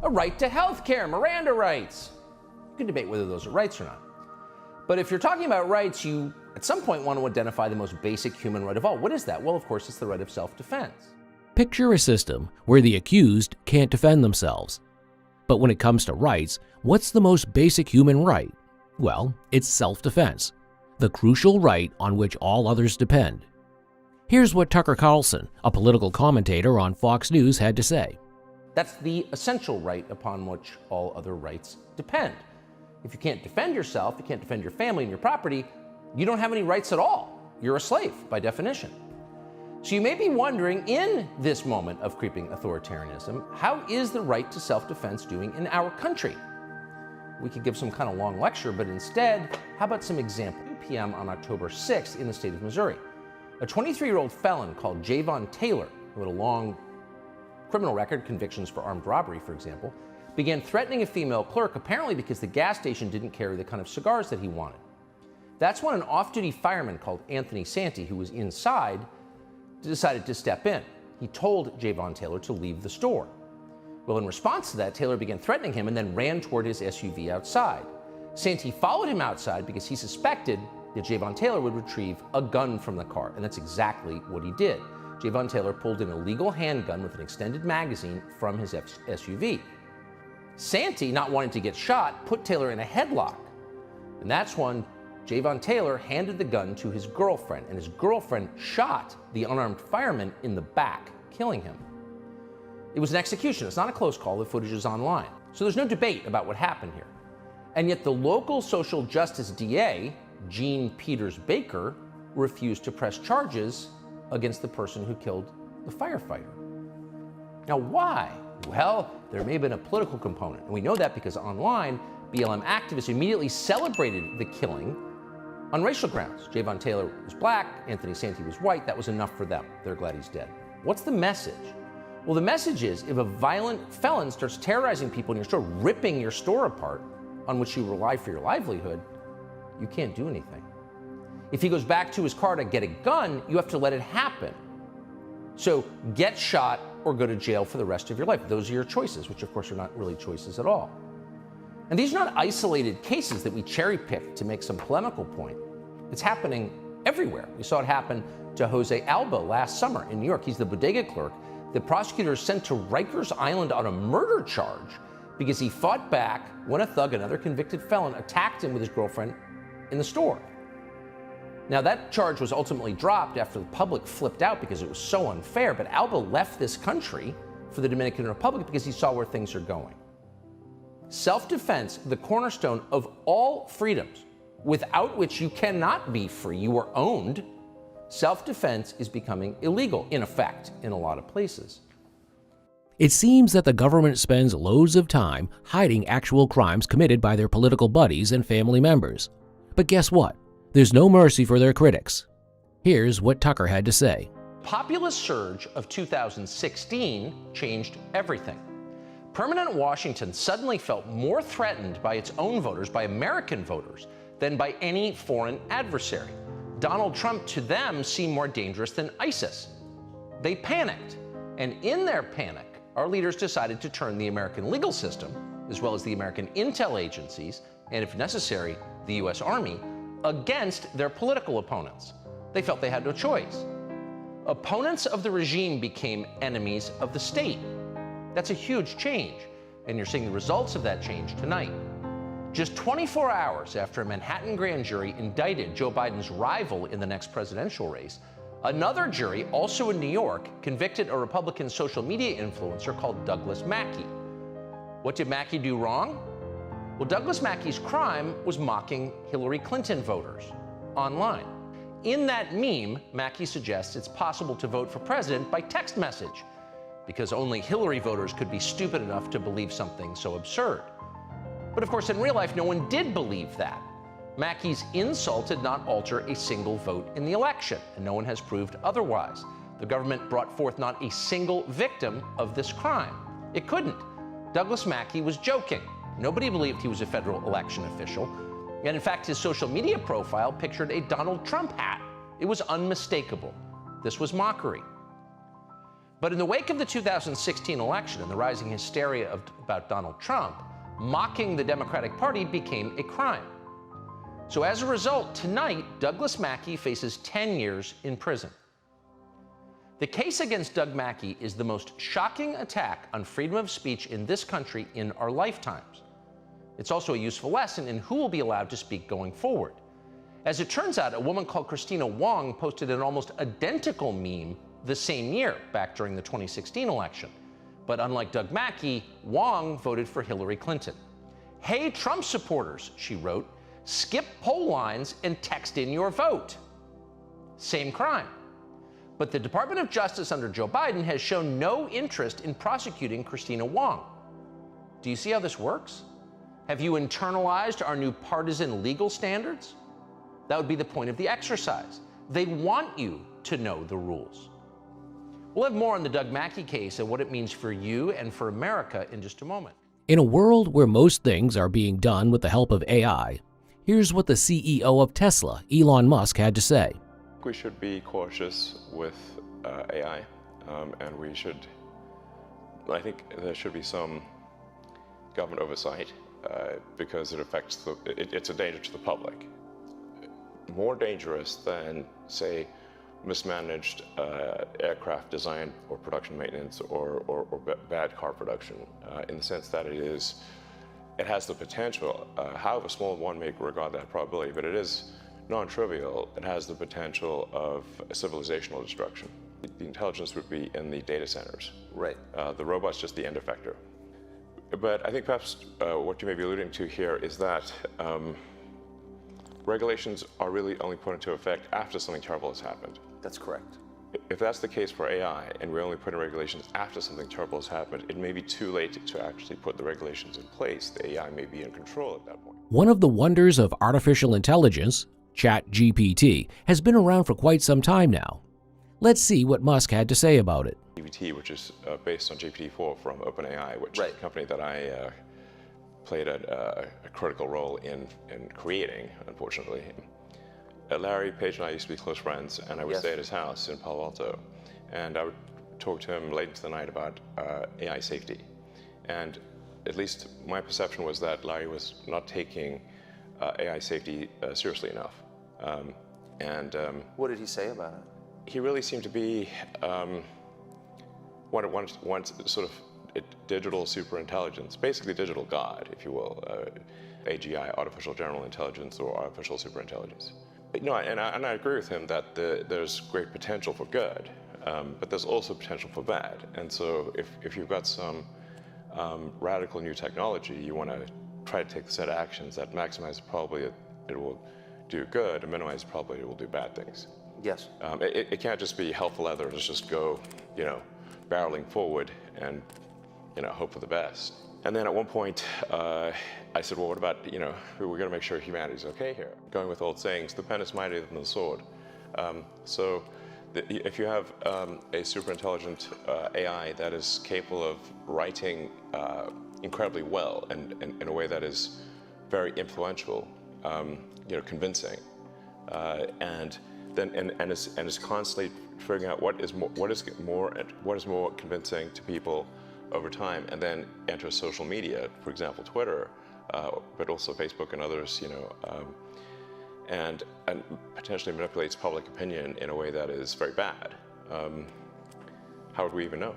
A right to health care, Miranda rights. You can debate whether those are rights or not. But if you're talking about rights, you at some point want to identify the most basic human right of all. What is that? Well, of course, it's the right of self-defense. Picture a system where the accused can't defend themselves. But when it comes to rights, what's the most basic human right? Well, it's self-defense, the crucial right on which all others depend. Here's what Tucker Carlson, a political commentator on Fox News, had to say. That's the essential right upon which all other rights depend. If you can't defend yourself, you can't defend your family and your property, you don't have any rights at all. You're a slave, by definition. So you may be wondering, in this moment of creeping authoritarianism, how is the right to self-defense doing in our country? We could give some kind of long lecture, but instead, how about some examples? 2 p.m. on October 6th in the state of Missouri. A 23-year-old felon called Javon Taylor, who had a long criminal record, convictions for armed robbery, for example, began threatening a female clerk, apparently because the gas station didn't carry the kind of cigars that he wanted. That's when an off-duty fireman called Anthony Santi, who was inside, decided to step in. He told Javon Taylor to leave the store. Well, in response to that, Taylor began threatening him and then ran toward his SUV outside. Santi followed him outside because he suspected that Javon Taylor would retrieve a gun from the car, and that's exactly what he did. Javon Taylor pulled an illegal handgun with an extended magazine from his SUV. Santi, not wanting to get shot, put Taylor in a headlock. And that's when Javon Taylor handed the gun to his girlfriend, and his girlfriend shot the unarmed fireman in the back, killing him. It was an execution. It's not a close call. The footage is online. So there's no debate about what happened here. And yet the local social justice DA, Jean Peters Baker, refused to press charges against the person who killed the firefighter. Now, why? Well, there may have been a political component, and we know that because online, BLM activists immediately celebrated the killing on racial grounds. Javon Taylor was black, Anthony Santi was white. That was enough for them. They're glad he's dead. What's the message? Well, the message is, if a violent felon starts terrorizing people in your store, ripping your store apart, on which you rely for your livelihood, you can't do anything. If he goes back to his car to get a gun, you have to let it happen. So get shot or go to jail for the rest of your life. Those are your choices, which of course are not really choices at all. And these are not isolated cases that we cherry pick to make some polemical point. It's happening everywhere. We saw it happen to Jose Alba last summer in New York. He's the bodega clerk. The prosecutors sent to Rikers Island on a murder charge because he fought back when a thug, another convicted felon, attacked him with his girlfriend in the store. Now, that charge was ultimately dropped after the public flipped out because it was so unfair, but Alba left this country for the Dominican Republic because he saw where things are going. Self-defense, the cornerstone of all freedoms, without which you cannot be free, you are owned. Self-defense is becoming illegal, in effect, in a lot of places. It seems that the government spends loads of time hiding actual crimes committed by their political buddies and family members. But guess what? There's no mercy for their critics. Here's what Tucker had to say. Populist surge of 2016 changed everything. Permanent Washington suddenly felt more threatened by its own voters, by American voters, than by any foreign adversary. Donald Trump, to them, seemed more dangerous than ISIS. They panicked, and in their panic, our leaders decided to turn the American legal system, as well as the American intel agencies, and if necessary, the U.S. Army, against their political opponents. They felt they had no choice. Opponents of the regime became enemies of the state. That's a huge change, and you're seeing the results of that change tonight. Just 24 hours after a Manhattan grand jury indicted Joe Biden's rival in the next presidential race, another jury, also in New York, convicted a Republican social media influencer called Douglas Mackey. What did Mackey do wrong? Well, Douglas Mackey's crime was mocking Hillary Clinton voters online. In that meme, Mackey suggests it's possible to vote for president by text message, because only Hillary voters could be stupid enough to believe something so absurd. But of course, in real life, no one did believe that. Mackey's insult did not alter a single vote in the election, and no one has proved otherwise. The government brought forth not a single victim of this crime. It couldn't. Douglas Mackey was joking. Nobody believed he was a federal election official. And in fact, his social media profile pictured a Donald Trump hat. It was unmistakable. This was mockery. But in the wake of the 2016 election and the rising hysteria about Donald Trump, mocking the Democratic Party became a crime. So as a result, tonight, Douglas Mackey faces 10 years in prison. The case against Doug Mackey is the most shocking attack on freedom of speech in this country in our lifetimes. It's also a useful lesson in who will be allowed to speak going forward. As it turns out, a woman called Christina Wong posted an almost identical meme the same year, back during the 2016 election. But unlike Doug Mackey, Wong voted for Hillary Clinton. "Hey, Trump supporters," she wrote, "skip poll lines and text in your vote." Same crime. But the Department of Justice under Joe Biden has shown no interest in prosecuting Christina Wong. Do you see how this works? Have you internalized our new partisan legal standards? That would be the point of the exercise. They want you to know the rules. We'll have more on the Doug Mackey case and what it means for you and for America in just a moment. In a world where most things are being done with the help of AI, here's what the CEO of Tesla, Elon Musk, had to say. We should be cautious with AI, and I think there should be some government oversight because it affects it's a danger to the public. More dangerous than, say, mismanaged aircraft design or production maintenance or bad car production, in the sense that it has the potential, however small one may regard that probability, but it is non-trivial. It has the potential of civilizational destruction. The intelligence would be in the data centers. Right. The robot's just the end effector. But I think perhaps what you may be alluding to here is that regulations are really only put into effect after something terrible has happened. That's correct. If that's the case for AI, and we only put in regulations after something terrible has happened, it may be too late to actually put the regulations in place. The AI may be in control at that point. One of the wonders of artificial intelligence, ChatGPT, has been around for quite some time now. Let's see what Musk had to say about it. GPT, which is based on GPT-4 from OpenAI, which Right. is a company that I played a critical role in creating, unfortunately. Larry Page and I used to be close friends, and I would Yes. stay at his house in Palo Alto, and I would talk to him late into the night about AI safety. And at least my perception was that Larry was not taking AI safety seriously enough. What did he say about it? He really seemed to be one sort of digital superintelligence, basically digital God, if you will, AGI, artificial general intelligence, or artificial superintelligence. You know, and I agree with him that there's great potential for good, but there's also potential for bad. And so if you've got some radical new technology, you want to try to take a set of actions that maximize the probability it will do good and minimize the probability it will do bad things. Yes. It can't just be hell for leather, let's just go, barreling forward and, hope for the best. And then at one point, I said, well, what about, we're going to make sure humanity's okay here. Going with old sayings, the pen is mightier than the sword. So if you have a super intelligent AI that is capable of writing incredibly well and in a way that is very influential, convincing, and is constantly figuring out what is more convincing to people over time, and then enters social media, for example, Twitter, but also Facebook and others, and potentially manipulates public opinion in a way that is very bad. How would we even know?